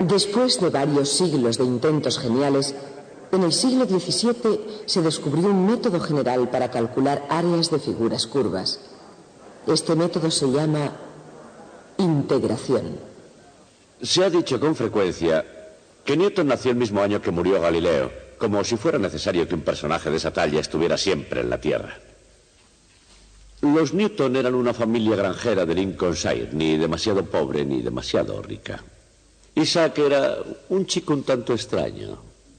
Después de varios siglos de intentos geniales, en el siglo XVII se descubrió un método general para calcular áreas de figuras curvas. Este método se llama integración. Se ha dicho con frecuencia que Newton nació el mismo año que murió Galileo, como si fuera necesario que un personaje de esa talla estuviera siempre en la Tierra. Los Newton eran una familia granjera de Lincolnshire, ni demasiado pobre ni demasiado rica. Isaac era un chico un tanto extraño,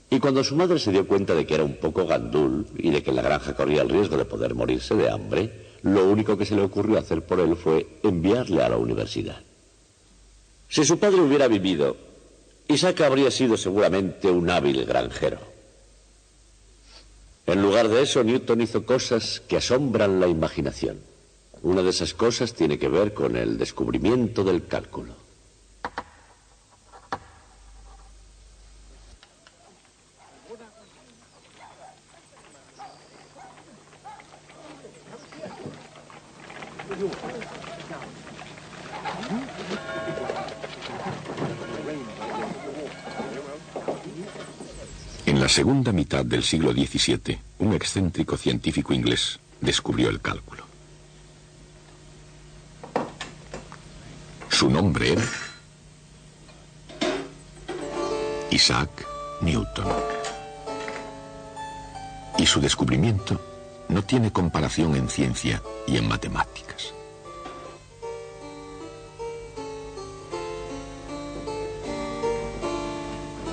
y cuando su madre se dio cuenta de que era un poco gandul y de que la granja corría el riesgo de poder morirse de hambre, lo único que se le ocurrió hacer por él fue enviarle a la universidad. Si su padre hubiera vivido, Isaac habría sido seguramente un hábil granjero. En lugar de eso, Newton hizo cosas que asombran la imaginación. Una de esas cosas tiene que ver con el descubrimiento del cálculo. En la segunda mitad del siglo XVII, un excéntrico científico inglés descubrió el cálculo. Su nombre era Isaac Newton. Y su descubrimiento no tiene comparación en ciencia y en matemáticas.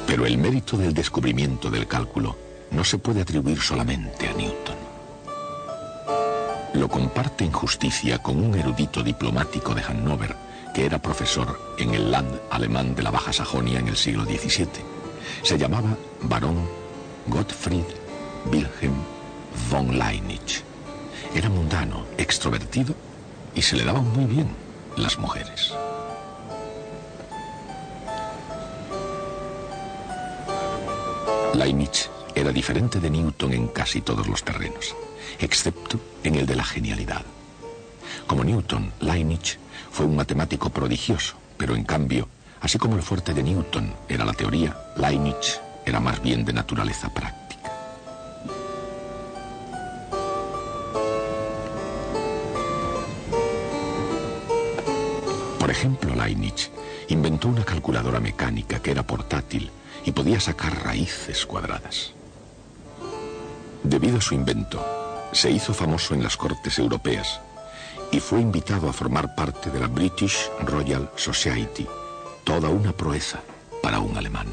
Pero el mérito del descubrimiento del cálculo no se puede atribuir solamente a Newton. Lo comparte en justicia con un erudito diplomático de Hannover que era profesor en el Land alemán de la Baja Sajonia en el siglo XVII. Se llamaba Barón Gottfried Wilhelm von Leibniz. Era mundano, extrovertido y se le daban muy bien las mujeres. Leibniz era diferente de Newton en casi todos los terrenos, excepto en el de la genialidad. Como Newton, Leibniz fue un matemático prodigioso, pero en cambio, así como el fuerte de Newton era la teoría, Leibniz era más bien de naturaleza práctica. Por ejemplo, Leibniz inventó una calculadora mecánica que era portátil y podía sacar raíces cuadradas. Debido a su invento, se hizo famoso en las cortes europeas y fue invitado a formar parte de la British Royal Society, toda una proeza para un alemán.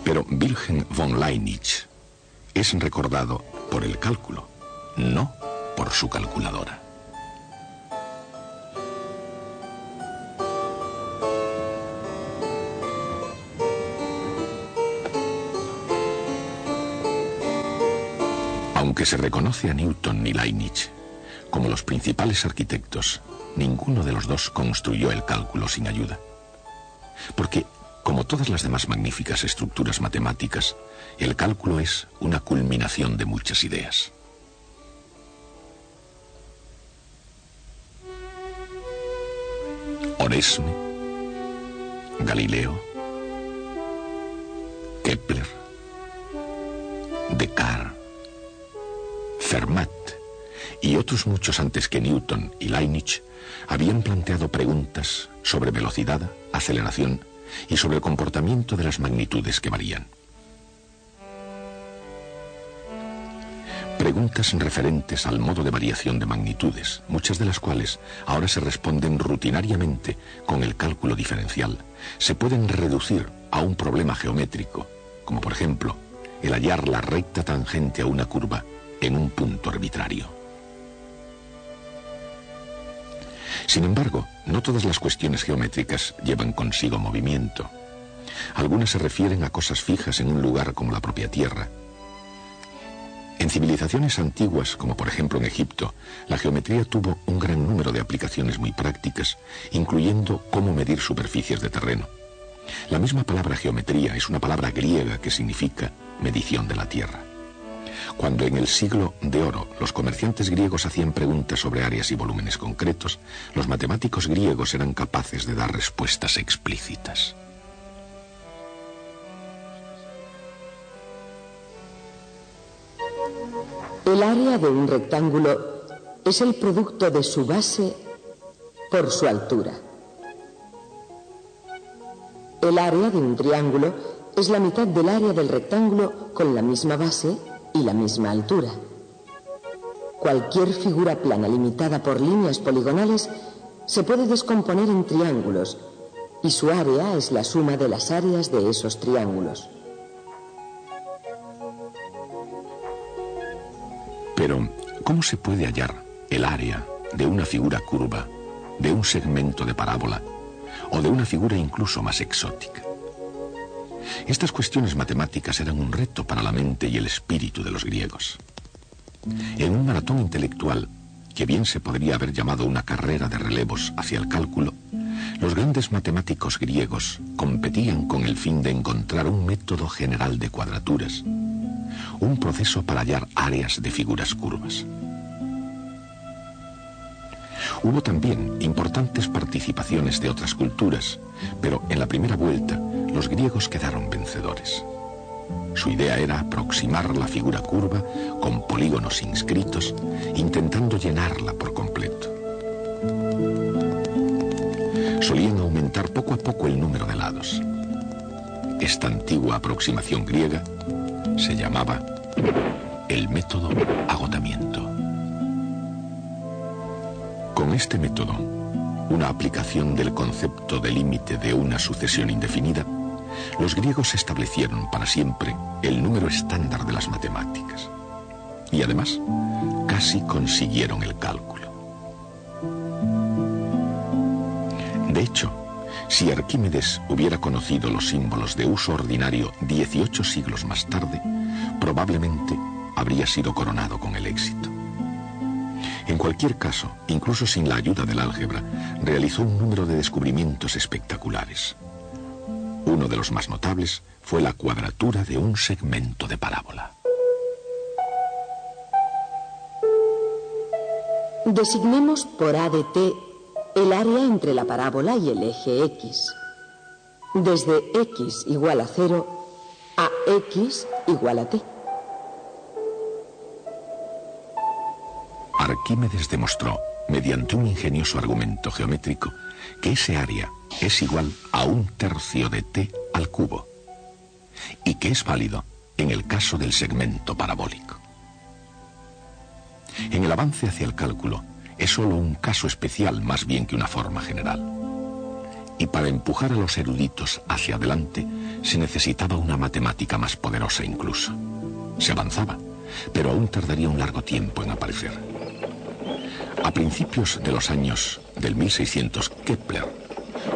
Pero Wilhelm von Leibniz es recordado por el cálculo, no por su calculadora. Aunque se reconoce a Newton y Leibniz como los principales arquitectos, ninguno de los dos construyó el cálculo sin ayuda. Porque, como todas las demás magníficas estructuras matemáticas, el cálculo es una culminación de muchas ideas. Oresme, Galileo, Kepler, Descartes, Fermat y otros muchos antes que Newton y Leibniz habían planteado preguntas sobre velocidad, aceleración y sobre el comportamiento de las magnitudes que varían. Preguntas referentes al modo de variación de magnitudes, muchas de las cuales ahora se responden rutinariamente con el cálculo diferencial, se pueden reducir a un problema geométrico, como por ejemplo el hallar la recta tangente a una curva en un punto arbitrario. Sin embargo, no todas las cuestiones geométricas llevan consigo movimiento. Algunas se refieren a cosas fijas en un lugar como la propia Tierra. En civilizaciones antiguas, como por ejemplo en Egipto, la geometría tuvo un gran número de aplicaciones muy prácticas, incluyendo cómo medir superficies de terreno. La misma palabra geometría es una palabra griega que significa medición de la Tierra. Cuando en el siglo de oro los comerciantes griegos hacían preguntas sobre áreas y volúmenes concretos, los matemáticos griegos eran capaces de dar respuestas explícitas. El área de un rectángulo es el producto de su base por su altura. El área de un triángulo es la mitad del área del rectángulo con la misma base y la misma altura. Cualquier figura plana limitada por líneas poligonales se puede descomponer en triángulos y su área es la suma de las áreas de esos triángulos. Pero, ¿cómo se puede hallar el área de una figura curva, de un segmento de parábola o de una figura incluso más exótica? Estas cuestiones matemáticas eran un reto para la mente y el espíritu de los griegos. En un maratón intelectual, que bien se podría haber llamado una carrera de relevos hacia el cálculo, los grandes matemáticos griegos competían con el fin de encontrar un método general de cuadraturas, un proceso para hallar áreas de figuras curvas. Hubo también importantes participaciones de otras culturas, pero en la primera vuelta los griegos quedaron vencedores. Su idea era aproximar la figura curva con polígonos inscritos, intentando llenarla por completo. Solían aumentar poco a poco el número de lados. Esta antigua aproximación griega se llamaba el método agotamiento. Con este método, una aplicación del concepto de límite de una sucesión indefinida, los griegos establecieron para siempre el número estándar de las matemáticas. Y además, casi consiguieron el cálculo. De hecho, si Arquímedes hubiera conocido los símbolos de uso ordinario 18 siglos más tarde, probablemente habría sido coronado con el éxito. En cualquier caso, incluso sin la ayuda del álgebra, realizó un número de descubrimientos espectaculares. Uno de los más notables fue la cuadratura de un segmento de parábola. Designemos por A de t el área entre la parábola y el eje X. Desde X igual a 0 a X igual a t. Arquímedes demostró, mediante un ingenioso argumento geométrico, que ese área es igual a 1/3 de t al cubo, y que es válido en el caso del segmento parabólico. En el avance hacia el cálculo, es solo un caso especial más bien que una forma general. Y para empujar a los eruditos hacia adelante, se necesitaba una matemática más poderosa incluso. Se avanzaba, pero aún tardaría un largo tiempo en aparecer. A principios de los años del 1600, Kepler,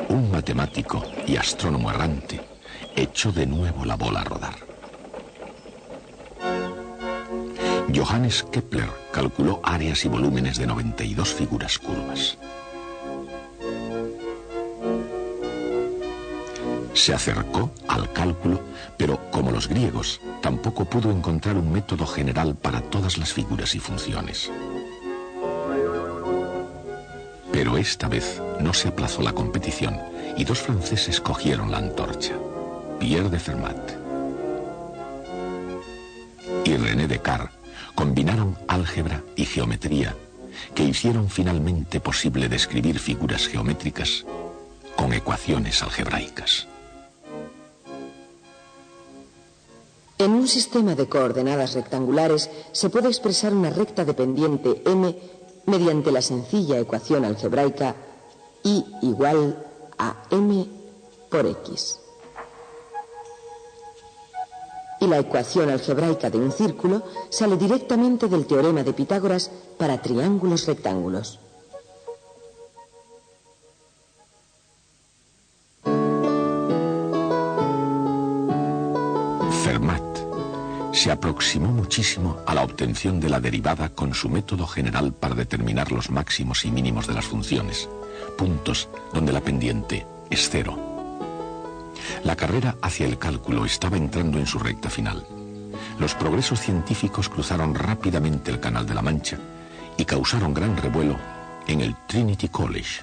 un matemático y astrónomo errante, echó de nuevo la bola a rodar. Johannes Kepler calculó áreas y volúmenes de 92 figuras curvas. Se acercó al cálculo, pero como los griegos, tampoco pudo encontrar un método general para todas las figuras y funciones. Pero esta vez no se aplazó la competición y dos franceses cogieron la antorcha, Pierre de Fermat y René Descartes. Combinaron álgebra y geometría, que hicieron finalmente posible describir figuras geométricas con ecuaciones algebraicas. En un sistema de coordenadas rectangulares se puede expresar una recta dependiente m mediante la sencilla ecuación algebraica y igual a m por x. Y la ecuación algebraica de un círculo sale directamente del teorema de Pitágoras para triángulos rectángulos. Fermat se aproximó muchísimo a la obtención de la derivada con su método general para determinar los máximos y mínimos de las funciones, puntos donde la pendiente es 0. La carrera hacia el cálculo estaba entrando en su recta final. los progresos científicos cruzaron rápidamente el Canal de la Mancha y causaron gran revuelo en el Trinity College.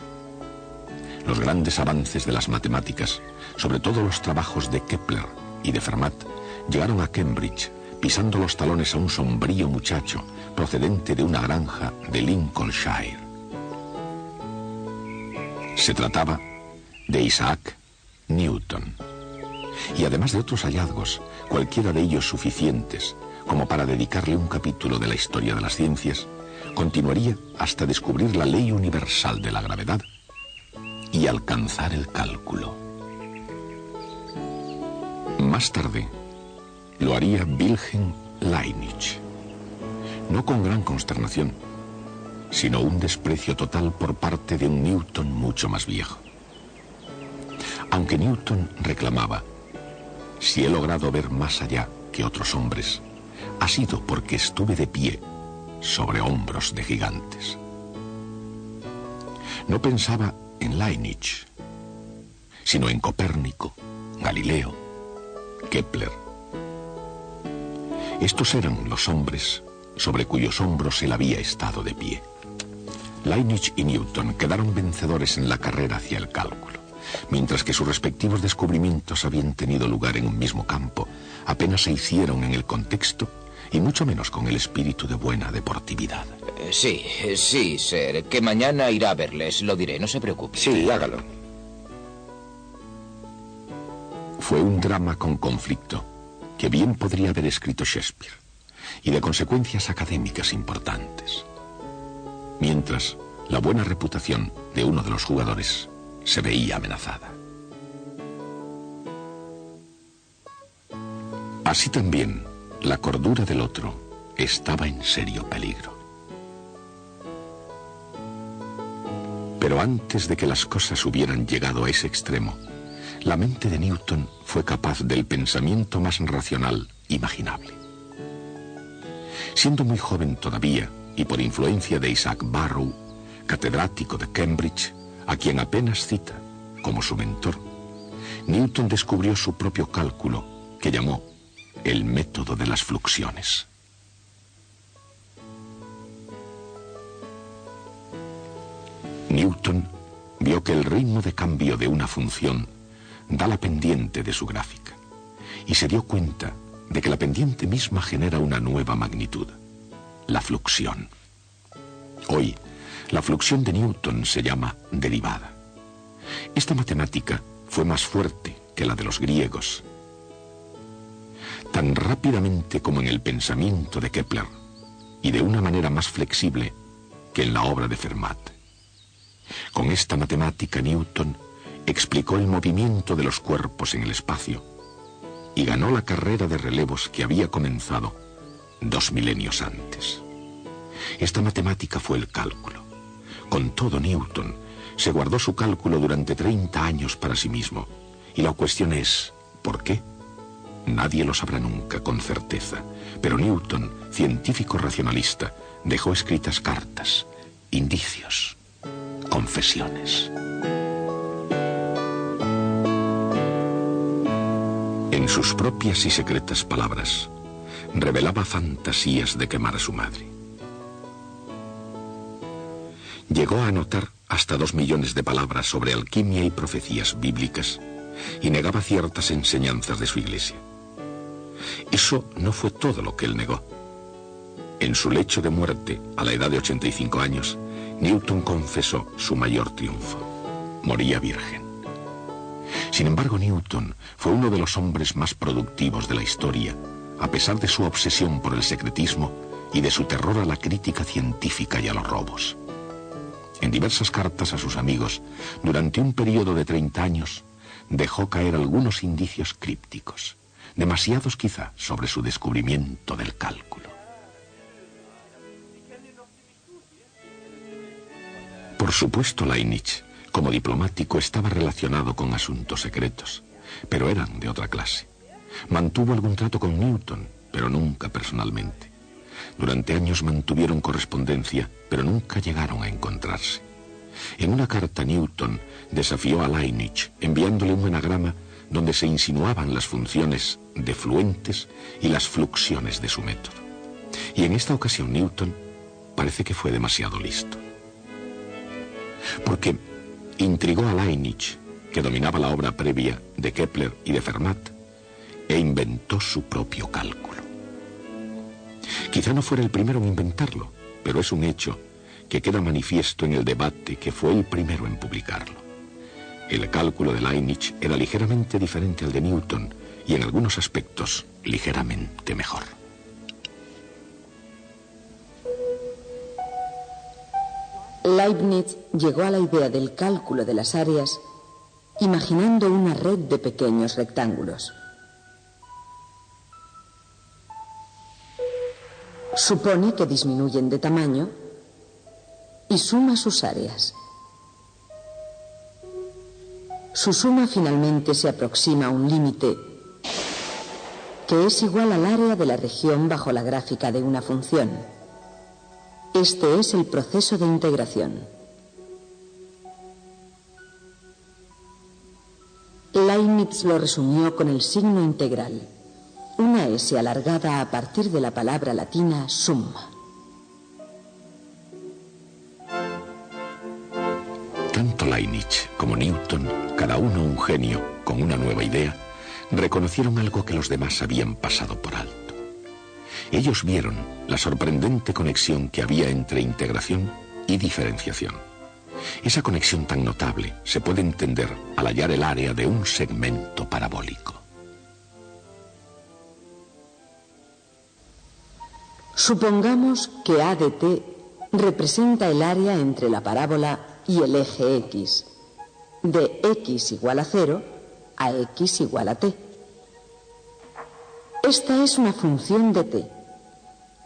Los grandes avances de las matemáticas, sobre todo los trabajos de Kepler y de Fermat, llegaron a Cambridge, pisando los talones a un sombrío muchacho procedente de una granja de Lincolnshire. Se trataba de Isaac Newton. Y además de otros hallazgos, cualquiera de ellos suficientes como para dedicarle un capítulo de la historia de las ciencias, continuaría hasta descubrir la ley universal de la gravedad y alcanzar el cálculo. Más tarde, lo haría Wilhelm Leibniz, no con gran consternación, sino un desprecio total por parte de un Newton mucho más viejo. Aunque Newton reclamaba: si he logrado ver más allá que otros hombres, ha sido porque estuve de pie sobre hombros de gigantes. No pensaba en Leibniz, sino en Copérnico, Galileo, Kepler. Estos eran los hombres sobre cuyos hombros él había estado de pie. Leibniz y Newton quedaron vencedores en la carrera hacia el cálculo. Mientras que sus respectivos descubrimientos habían tenido lugar en un mismo campo, apenas se hicieron en el contexto y mucho menos con el espíritu de buena deportividad. Sí, Sir, que mañana irá a verles, lo diré, no se preocupe. Sí, hágalo. Fue un drama con conflicto que bien podría haber escrito Shakespeare y de consecuencias académicas importantes. Mientras, la buena reputación de uno de los jugadores se veía amenazada. Así también, la cordura del otro estaba en serio peligro. Pero antes de que las cosas hubieran llegado a ese extremo, la mente de Newton fue capaz del pensamiento más racional imaginable. Siendo muy joven todavía, y por influencia de Isaac Barrow, catedrático de Cambridge, a quien apenas cita como su mentor, Newton descubrió su propio cálculo, que llamó el método de las fluxiones. Newton vio que el ritmo de cambio de una función da la pendiente de su gráfica, y se dio cuenta de que la pendiente misma genera una nueva magnitud, la fluxión. Hoy, la fluxión de Newton se llama derivada. Esta matemática fue más fuerte que la de los griegos. Tan rápidamente como en el pensamiento de Kepler, y de una manera más flexible que en la obra de Fermat. Con esta matemática Newton explicó el movimiento de los cuerpos en el espacio y ganó la carrera de relevos que había comenzado 2 milenios antes. Esta matemática fue el cálculo. Con todo, Newton se guardó su cálculo durante 30 años para sí mismo. Y la cuestión es, ¿por qué? Nadie lo sabrá nunca con certeza. Pero Newton, científico racionalista, dejó escritas cartas, indicios, confesiones. En sus propias y secretas palabras, revelaba fantasías de quemar a su madre. Llegó a anotar hasta 2 millones de palabras sobre alquimia y profecías bíblicas y negaba ciertas enseñanzas de su iglesia. Eso no fue todo lo que él negó. En su lecho de muerte, a la edad de 85 años, Newton confesó su mayor triunfo. Moría virgen. Sin embargo, Newton fue uno de los hombres más productivos de la historia, a pesar de su obsesión por el secretismo y de su terror a la crítica científica y a los robos. En diversas cartas a sus amigos, durante un periodo de 30 años, dejó caer algunos indicios crípticos, demasiados quizá sobre su descubrimiento del cálculo. Por supuesto, Leibniz, como diplomático, estaba relacionado con asuntos secretos, pero eran de otra clase. Mantuvo algún trato con Newton, pero nunca personalmente. Durante años mantuvieron correspondencia, pero nunca llegaron a encontrarse. En una carta, Newton desafió a Leibniz, enviándole un anagrama donde se insinuaban las funciones defluentes y las fluxiones de su método. Y en esta ocasión Newton parece que fue demasiado listo. Porque intrigó a Leibniz, que dominaba la obra previa de Kepler y de Fermat, e inventó su propio cálculo. Quizá no fuera el primero en inventarlo, pero es un hecho que queda manifiesto en el debate que fue el primero en publicarlo. El cálculo de Leibniz era ligeramente diferente al de Newton y en algunos aspectos ligeramente mejor. Leibniz llegó a la idea del cálculo de las áreas imaginando una red de pequeños rectángulos. Supone que disminuyen de tamaño y suma sus áreas. Su suma finalmente se aproxima a un límite que es igual al área de la región bajo la gráfica de una función. Este es el proceso de integración. Leibniz lo resumió con el signo integral, una S alargada a partir de la palabra latina summa. Tanto Leibniz como Newton, cada uno un genio con una nueva idea, reconocieron algo que los demás habían pasado por alto. Ellos vieron la sorprendente conexión que había entre integración y diferenciación. Esa conexión tan notable se puede entender al hallar el área de un segmento parabólico. Supongamos que A de t representa el área entre la parábola y el eje X, de X igual a 0 a X igual a t. Esta es una función de t.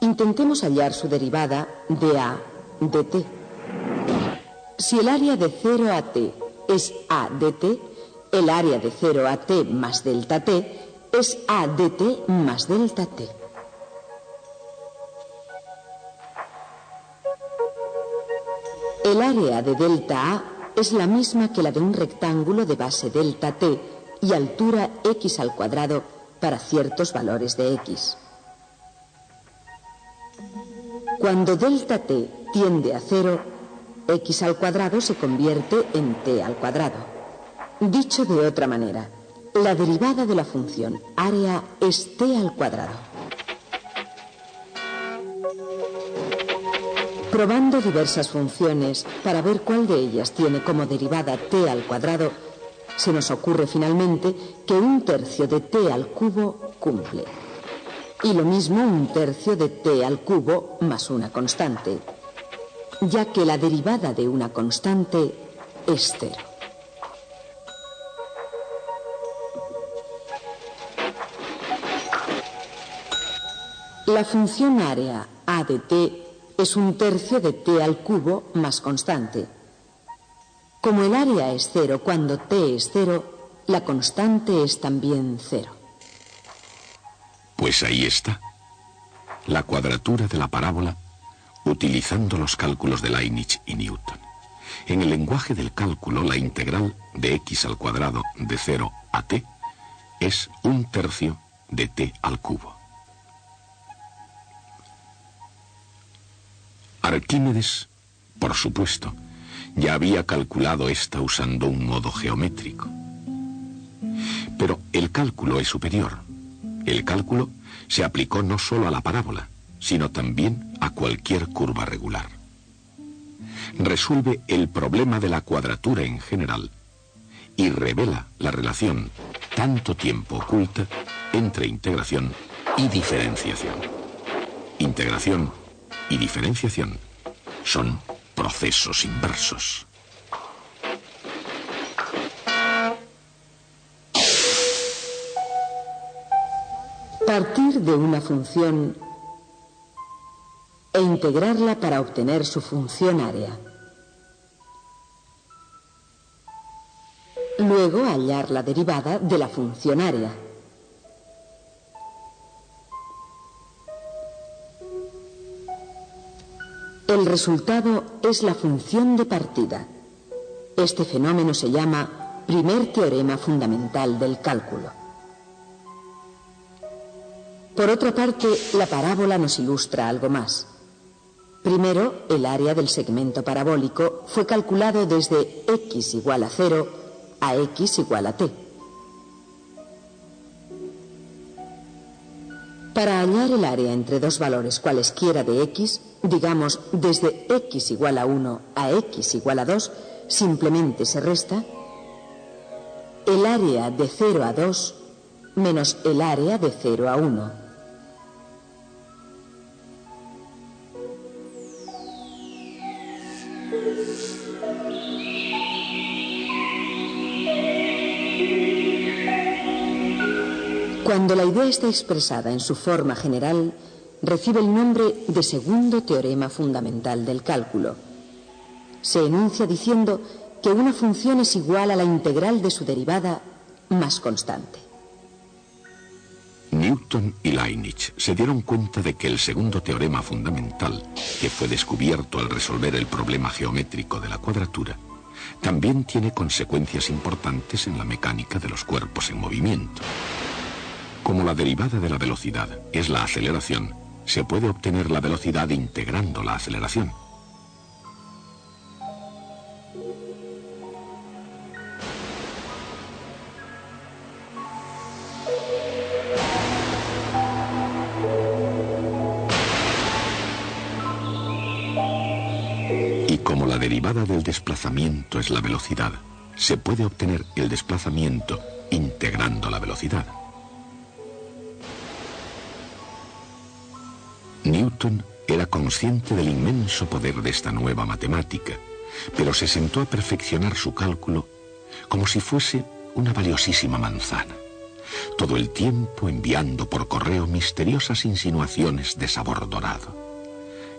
Intentemos hallar su derivada de A de t. Si el área de 0 a t es A de t, el área de 0 a t más delta t es A de t más delta t. El área de delta A es la misma que la de un rectángulo de base delta t y altura x al cuadrado para ciertos valores de x. Cuando delta t tiende a 0, x al cuadrado se convierte en t al cuadrado. Dicho de otra manera, la derivada de la función área es t al cuadrado. Probando diversas funciones para ver cuál de ellas tiene como derivada t al cuadrado, se nos ocurre finalmente que 1/3 de t al cubo cumple. Y lo mismo 1/3 de t al cubo más una constante, ya que la derivada de una constante es 0. La función área A de t es 1/3 de t al cubo más constante. Como el área es 0 cuando t es 0, la constante es también 0. Pues ahí está, la cuadratura de la parábola utilizando los cálculos de Leibniz y Newton. En el lenguaje del cálculo, la integral de x al cuadrado de 0 a t es 1/3 de t al cubo. Arquímedes, por supuesto, ya había calculado esta usando un modo geométrico. Pero el cálculo es superior. El cálculo se aplicó no solo a la parábola, sino también a cualquier curva regular. Resuelve el problema de la cuadratura en general y revela la relación tanto tiempo oculta entre integración y diferenciación. Integración y diferenciación son procesos inversos. Partir de una función e integrarla para obtener su función área. Luego hallar la derivada de la función área. El resultado es la función de partida. Este fenómeno se llama primer teorema fundamental del cálculo. Por otra parte, la parábola nos ilustra algo más. Primero, el área del segmento parabólico fue calculado desde x igual a 0 a x igual a t. Para hallar el área entre dos valores cualesquiera de x, digamos desde x igual a 1 a x igual a 2, simplemente se resta el área de 0 a 2 menos el área de 0 a 1. Cuando la idea está expresada en su forma general, recibe el nombre de segundo teorema fundamental del cálculo. Se enuncia diciendo que una función es igual a la integral de su derivada más constante. Newton y Leibniz se dieron cuenta de que el segundo teorema fundamental, que fue descubierto al resolver el problema geométrico de la cuadratura, también tiene consecuencias importantes en la mecánica de los cuerpos en movimiento. Como la derivada de la velocidad es la aceleración, se puede obtener la velocidad integrando la aceleración. Y como la derivada del desplazamiento es la velocidad, se puede obtener el desplazamiento integrando la velocidad. Newton era consciente del inmenso poder de esta nueva matemática, pero se sentó a perfeccionar su cálculo como si fuese una valiosísima manzana, todo el tiempo enviando por correo misteriosas insinuaciones de sabor dorado.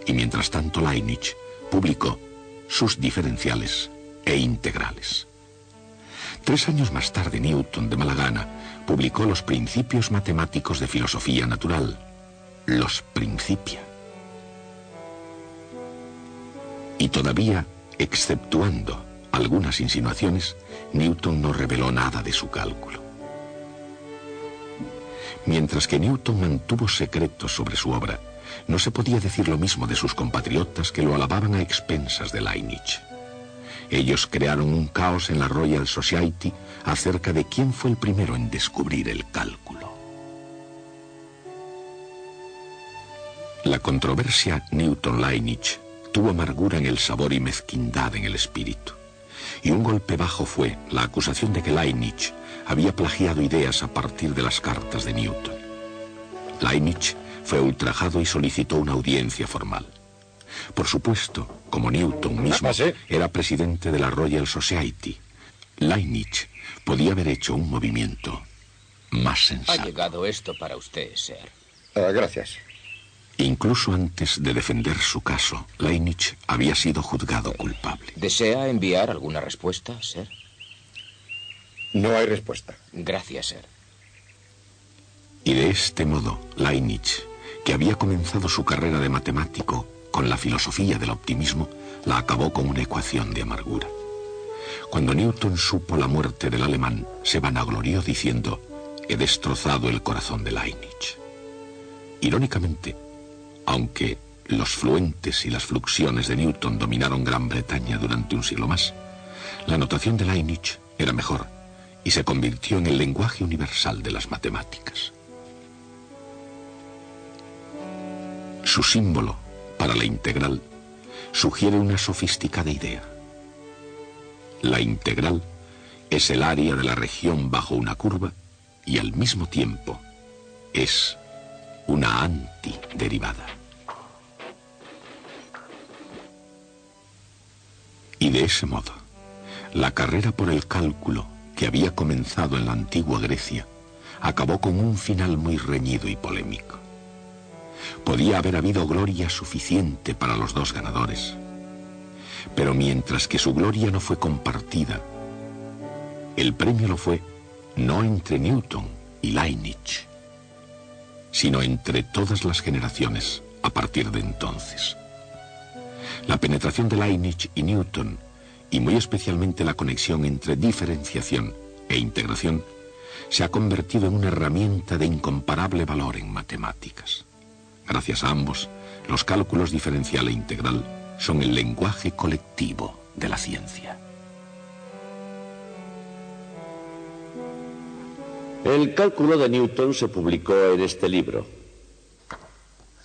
Y mientras tanto Leibniz publicó sus diferenciales e integrales. 3 años más tarde, Newton, de mala gana, publicó los Principios Matemáticos de Filosofía Natural, los Principia. Y todavía, exceptuando algunas insinuaciones, Newton no reveló nada de su cálculo. Mientras que Newton mantuvo secretos sobre su obra, no se podía decir lo mismo de sus compatriotas que lo alababan a expensas de Leibniz. Ellos crearon un caos en la Royal Society acerca de quién fue el primero en descubrir el cálculo. La controversia Newton-Leibniz tuvo amargura en el sabor y mezquindad en el espíritu. Y un golpe bajo fue la acusación de que Leibniz había plagiado ideas a partir de las cartas de Newton. Leibniz fue ultrajado y solicitó una audiencia formal. Por supuesto, como Newton mismo era presidente de la Royal Society, Leibniz podía haber hecho un movimiento más sensato. Ha llegado esto para usted, Sir. Gracias. Incluso antes de defender su caso, Leibniz había sido juzgado culpable. ¿Desea enviar alguna respuesta, Sir? No hay respuesta. Gracias, Sir. Y de este modo, Leibniz, que había comenzado su carrera de matemático con la filosofía del optimismo, la acabó con una ecuación de amargura. Cuando Newton supo la muerte del alemán, se vanaglorió diciendo: «He destrozado el corazón de Leibniz». Irónicamente, aunque los fluentes y las fluxiones de Newton dominaron Gran Bretaña durante un siglo más, la notación de Leibniz era mejor y se convirtió en el lenguaje universal de las matemáticas. Su símbolo, para la integral, sugiere una sofisticada idea. La integral es el área de la región bajo una curva y al mismo tiempo es una antiderivada. Y de ese modo, la carrera por el cálculo que había comenzado en la antigua Grecia acabó con un final muy reñido y polémico. Podía haber habido gloria suficiente para los dos ganadores, pero mientras que su gloria no fue compartida, el premio lo fue no entre Newton y Leibniz, sino entre todas las generaciones a partir de entonces. La penetración de Leibniz y Newton y muy especialmente la conexión entre diferenciación e integración, se ha convertido en una herramienta de incomparable valor en matemáticas. Gracias a ambos, los cálculos diferencial e integral son el lenguaje colectivo de la ciencia. El cálculo de Newton se publicó en este libro.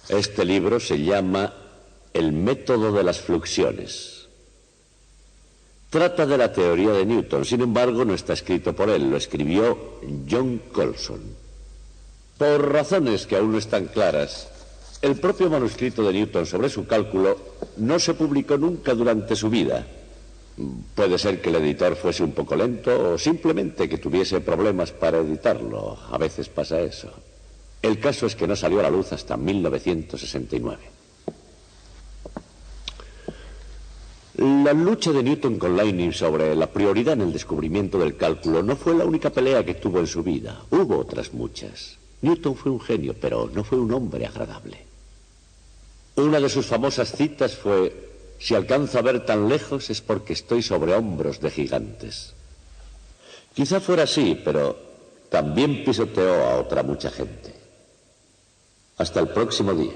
Este libro se llama El método de las fluxiones. Trata de la teoría de Newton, sin embargo no está escrito por él, lo escribió John Colson. Por razones que aún no están claras, el propio manuscrito de Newton sobre su cálculo no se publicó nunca durante su vida. Puede ser que el editor fuese un poco lento o simplemente que tuviese problemas para editarlo. A veces pasa eso. El caso es que no salió a la luz hasta 1969. La lucha de Newton con Leibniz sobre la prioridad en el descubrimiento del cálculo no fue la única pelea que tuvo en su vida. Hubo otras muchas. Newton fue un genio, pero no fue un hombre agradable. Una de sus famosas citas fue: si alcanzo a ver tan lejos es porque estoy sobre hombros de gigantes. Quizá fuera así, pero también pisoteó a otra mucha gente. Hasta el próximo día.